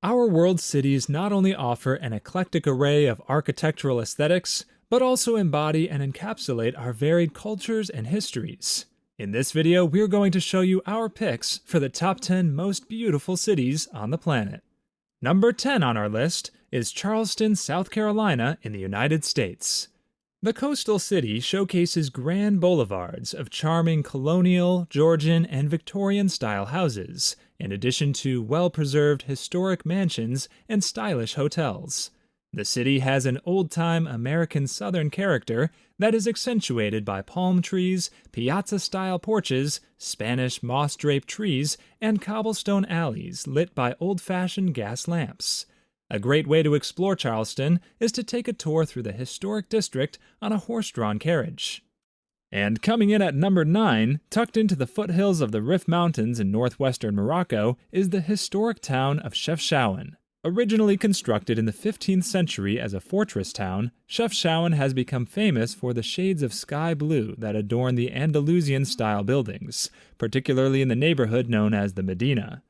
Our world's cities not only offer an eclectic array of architectural aesthetics, but also embody and encapsulate our varied cultures and histories. In this video, we're going to show you our picks for the top 10 most beautiful cities on the planet. Number 10 on our list is Charleston, South Carolina in the United States. The coastal city showcases grand boulevards of charming colonial, Georgian, and Victorian-style houses, in addition to well-preserved historic mansions and stylish hotels. The city has an old-time American Southern character that is accentuated by palm trees, piazza-style porches, Spanish moss-draped trees, and cobblestone alleys lit by old-fashioned gas lamps. A great way to explore Charleston is to take a tour through the historic district on a horse-drawn carriage. And coming in at number 9, tucked into the foothills of the Rif Mountains in northwestern Morocco, is the historic town of Chefchaouen. Originally constructed in the 15th century as a fortress town, Chefchaouen has become famous for the shades of sky blue that adorn the Andalusian-style buildings, particularly in the neighborhood known as the Medina.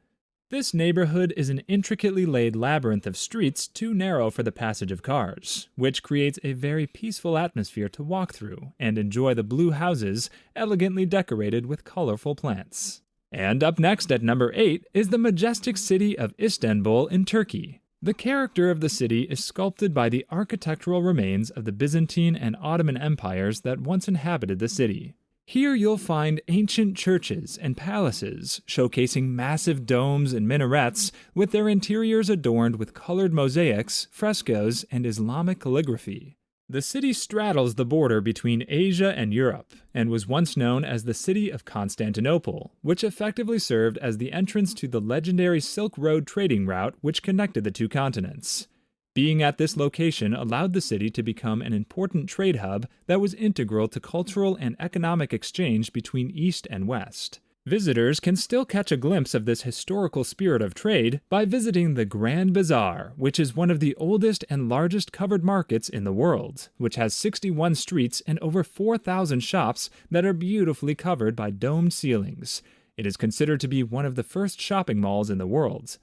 This neighborhood is an intricately laid labyrinth of streets too narrow for the passage of cars, which creates a very peaceful atmosphere to walk through and enjoy the blue houses elegantly decorated with colorful plants. And up next at number 8 is the majestic city of Istanbul in Turkey. The character of the city is sculpted by the architectural remains of the Byzantine and Ottoman empires that once inhabited the city. Here you'll find ancient churches and palaces showcasing massive domes and minarets with their interiors adorned with colored mosaics, frescoes, and Islamic calligraphy. The city straddles the border between Asia and Europe and was once known as the city of Constantinople, which effectively served as the entrance to the legendary Silk Road trading route which connected the two continents. Being at this location allowed the city to become an important trade hub that was integral to cultural and economic exchange between East and West. Visitors can still catch a glimpse of this historical spirit of trade by visiting the Grand Bazaar, which is one of the oldest and largest covered markets in the world, which has 61 streets and over 4,000 shops that are beautifully covered by domed ceilings. It is considered to be one of the first shopping malls in the world.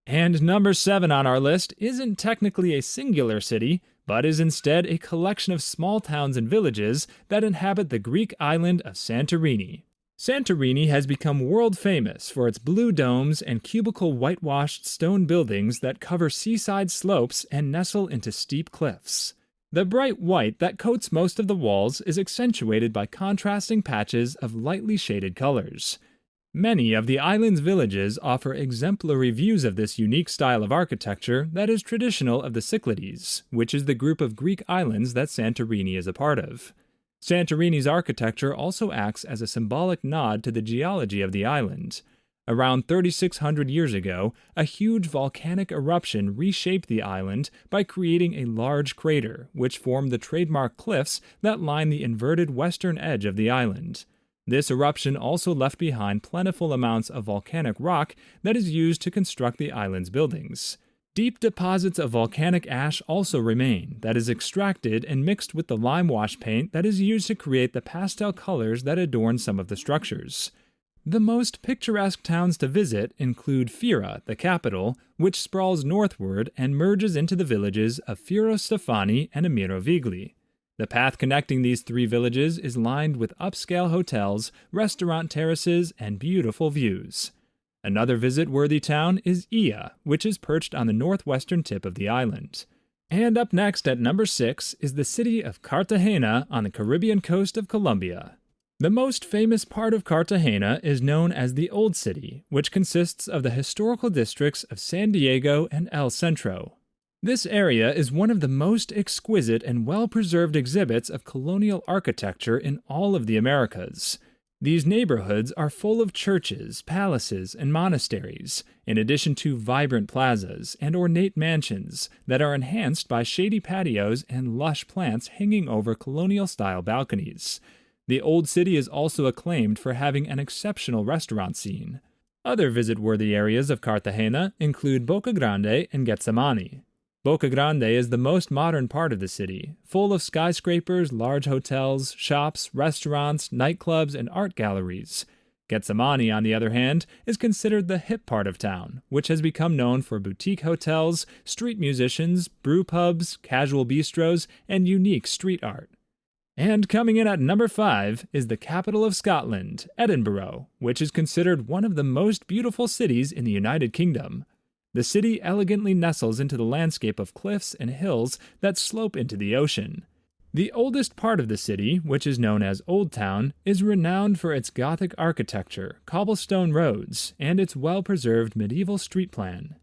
And number 7 on our list isn't technically a singular city, but is instead a collection of small towns and villages that inhabit the Greek island of Santorini. Santorini has become world famous for its blue domes and cubical whitewashed stone buildings that cover seaside slopes and nestle into steep cliffs. The bright white that coats most of the walls is accentuated by contrasting patches of lightly shaded colors. Many of the island's villages offer exemplary views of this unique style of architecture that is traditional of the Cyclades, which is the group of Greek islands that Santorini is a part of. Santorini's architecture also acts as a symbolic nod to the geology of the island. Around 3,600 years ago, a huge volcanic eruption reshaped the island by creating a large crater, which formed the trademark cliffs that line the inverted western edge of the island. This eruption also left behind plentiful amounts of volcanic rock that is used to construct the island's buildings. Deep deposits of volcanic ash also remain, that is extracted and mixed with the lime wash paint that is used to create the pastel colors that adorn some of the structures. The most picturesque towns to visit include Fira, the capital, which sprawls northward and merges into the villages of Firo Stefani and Amiro Vigli. The path connecting these three villages is lined with upscale hotels, restaurant terraces, and beautiful views. Another visit-worthy town is Ia, which is perched on the northwestern tip of the island. And up next at number 6 is the city of Cartagena on the Caribbean coast of Colombia. The most famous part of Cartagena is known as the Old City, which consists of the historical districts of San Diego and El Centro. This area is one of the most exquisite and well-preserved exhibits of colonial architecture in all of the Americas. These neighborhoods are full of churches, palaces, and monasteries, in addition to vibrant plazas and ornate mansions that are enhanced by shady patios and lush plants hanging over colonial-style balconies. The Old City is also acclaimed for having an exceptional restaurant scene. Other visit-worthy areas of Cartagena include Boca Grande and Getsemani. Boca Grande is the most modern part of the city, full of skyscrapers, large hotels, shops, restaurants, nightclubs, and art galleries. Getsemani, on the other hand, is considered the hip part of town, which has become known for boutique hotels, street musicians, brew pubs, casual bistros, and unique street art. And coming in at number 5 is the capital of Scotland, Edinburgh, which is considered one of the most beautiful cities in the United Kingdom. The city elegantly nestles into the landscape of cliffs and hills that slope into the ocean. The oldest part of the city, which is known as Old Town, is renowned for its Gothic architecture, cobblestone roads, and its well-preserved medieval street plan.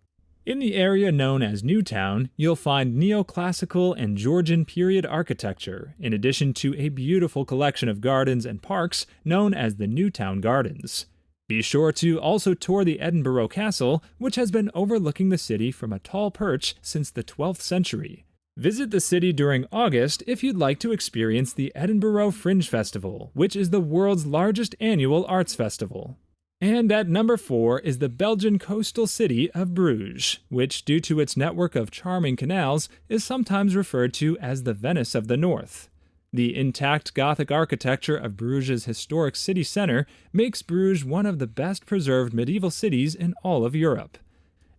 In the area known as Newtown, you'll find neoclassical and Georgian period architecture, in addition to a beautiful collection of gardens and parks known as the Newtown Gardens. Be sure to also tour the Edinburgh Castle, which has been overlooking the city from a tall perch since the 12th century. Visit the city during August if you'd like to experience the Edinburgh Fringe Festival, which is the world's largest annual arts festival. And at number 4 is the Belgian coastal city of Bruges, which, due to its network of charming canals, is sometimes referred to as the Venice of the North. The intact Gothic architecture of Bruges' historic city centre makes Bruges one of the best preserved medieval cities in all of Europe.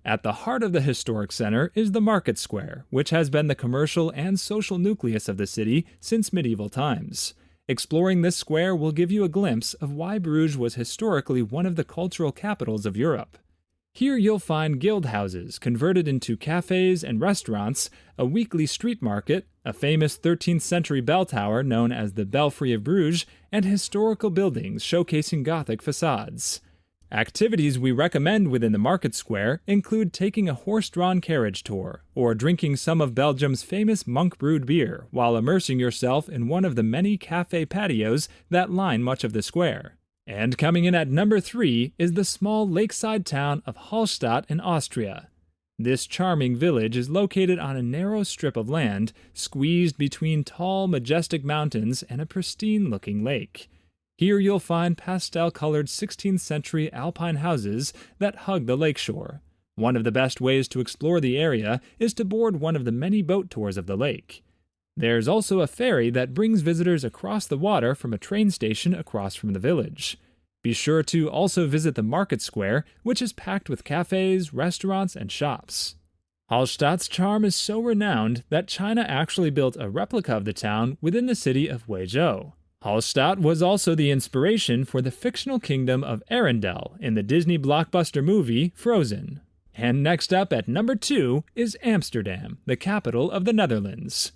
At the heart of the historic center is the Market Square, which has been the commercial and social nucleus of the city since medieval times. Exploring this square will give you a glimpse of why Bruges was historically one of the cultural capitals of Europe. Here you'll find guild houses converted into cafes and restaurants, a weekly street market, a famous 13th century bell tower known as the Belfry of Bruges, and historical buildings showcasing Gothic facades. Activities we recommend within the Market Square include taking a horse-drawn carriage tour, or drinking some of Belgium's famous monk-brewed beer while immersing yourself in one of the many cafe patios that line much of the square. And coming in at number 3 is the small lakeside town of Hallstatt in Austria. This charming village is located on a narrow strip of land, squeezed between tall, majestic mountains and a pristine-looking lake. Here you'll find pastel-colored 16th century alpine houses that hug the lakeshore. One of the best ways to explore the area is to board one of the many boat tours of the lake. There's also a ferry that brings visitors across the water from a train station across from the village. Be sure to also visit the Market Square, which is packed with cafes, restaurants, and shops. Hallstatt's charm is so renowned that China actually built a replica of the town within the city of Huizhou. Hallstatt was also the inspiration for the fictional kingdom of Arendelle in the Disney blockbuster movie Frozen. And next up at number 2 is Amsterdam, the capital of the Netherlands.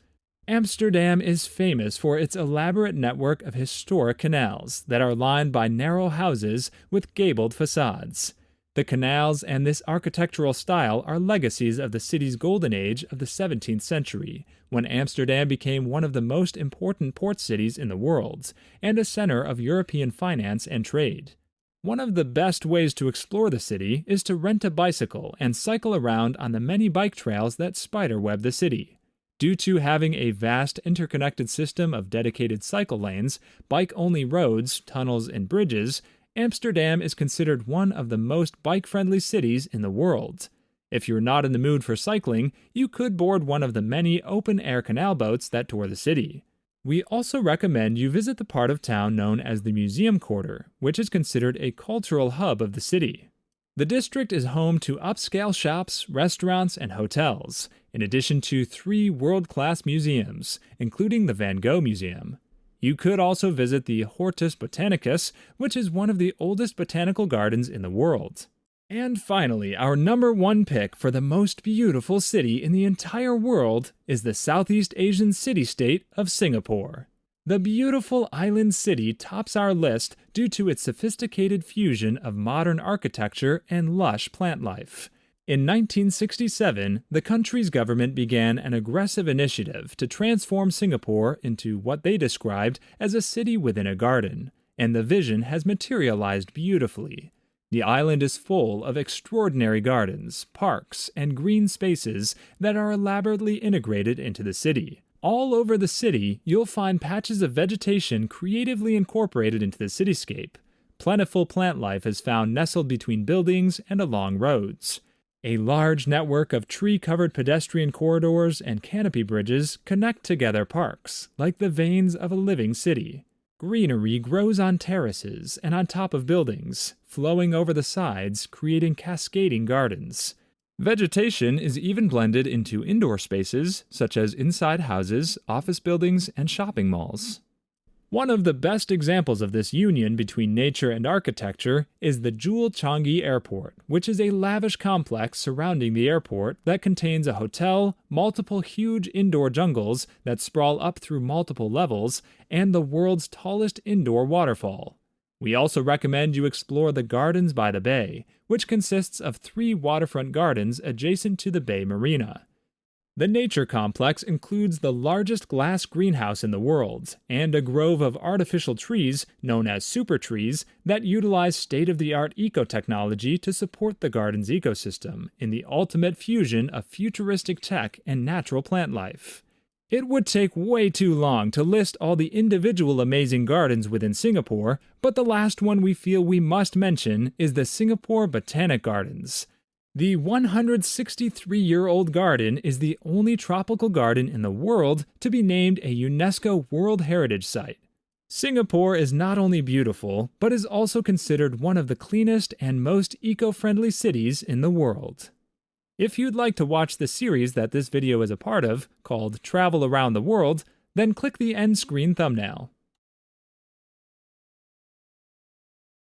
Amsterdam is famous for its elaborate network of historic canals that are lined by narrow houses with gabled facades. The canals and this architectural style are legacies of the city's golden age of the 17th century, when Amsterdam became one of the most important port cities in the world, and a center of European finance and trade. One of the best ways to explore the city is to rent a bicycle and cycle around on the many bike trails that spiderweb the city. Due to having a vast interconnected system of dedicated cycle lanes, bike-only roads, tunnels, and bridges, Amsterdam is considered one of the most bike-friendly cities in the world. If you're not in the mood for cycling, you could board one of the many open-air canal boats that tour the city. We also recommend you visit the part of town known as the Museum Quarter, which is considered a cultural hub of the city. The district is home to upscale shops, restaurants, and hotels, in addition to 3 world-class museums, including the Van Gogh Museum. You could also visit the Hortus Botanicus, which is one of the oldest botanical gardens in the world. And finally, our number 1 pick for the most beautiful city in the entire world is the Southeast Asian city-state of Singapore. The beautiful island city tops our list due to its sophisticated fusion of modern architecture and lush plant life. In 1967, the country's government began an aggressive initiative to transform Singapore into what they described as a city within a garden, and the vision has materialized beautifully. The island is full of extraordinary gardens, parks, and green spaces that are elaborately integrated into the city. All over the city, you'll find patches of vegetation creatively incorporated into the cityscape. Plentiful plant life is found nestled between buildings and along roads. A large network of tree-covered pedestrian corridors and canopy bridges connect together parks, like the veins of a living city. Greenery grows on terraces and on top of buildings, flowing over the sides, creating cascading gardens. Vegetation is even blended into indoor spaces, such as inside houses, office buildings, and shopping malls. One of the best examples of this union between nature and architecture is the Jewel Changi Airport, which is a lavish complex surrounding the airport that contains a hotel, multiple huge indoor jungles that sprawl up through multiple levels, and the world's tallest indoor waterfall. We also recommend you explore the Gardens by the Bay, which consists of 3 waterfront gardens adjacent to the Bay Marina. The nature complex includes the largest glass greenhouse in the world and a grove of artificial trees known as super trees that utilize state-of-the-art eco-technology to support the garden's ecosystem in the ultimate fusion of futuristic tech and natural plant life. It would take way too long to list all the individual amazing gardens within Singapore, but the last one we feel we must mention is the Singapore Botanic Gardens. The 163-year-old garden is the only tropical garden in the world to be named a UNESCO World Heritage Site. Singapore is not only beautiful, but is also considered one of the cleanest and most eco-friendly cities in the world. If you'd like to watch the series that this video is a part of, called Travel Around the World, then click the end screen thumbnail.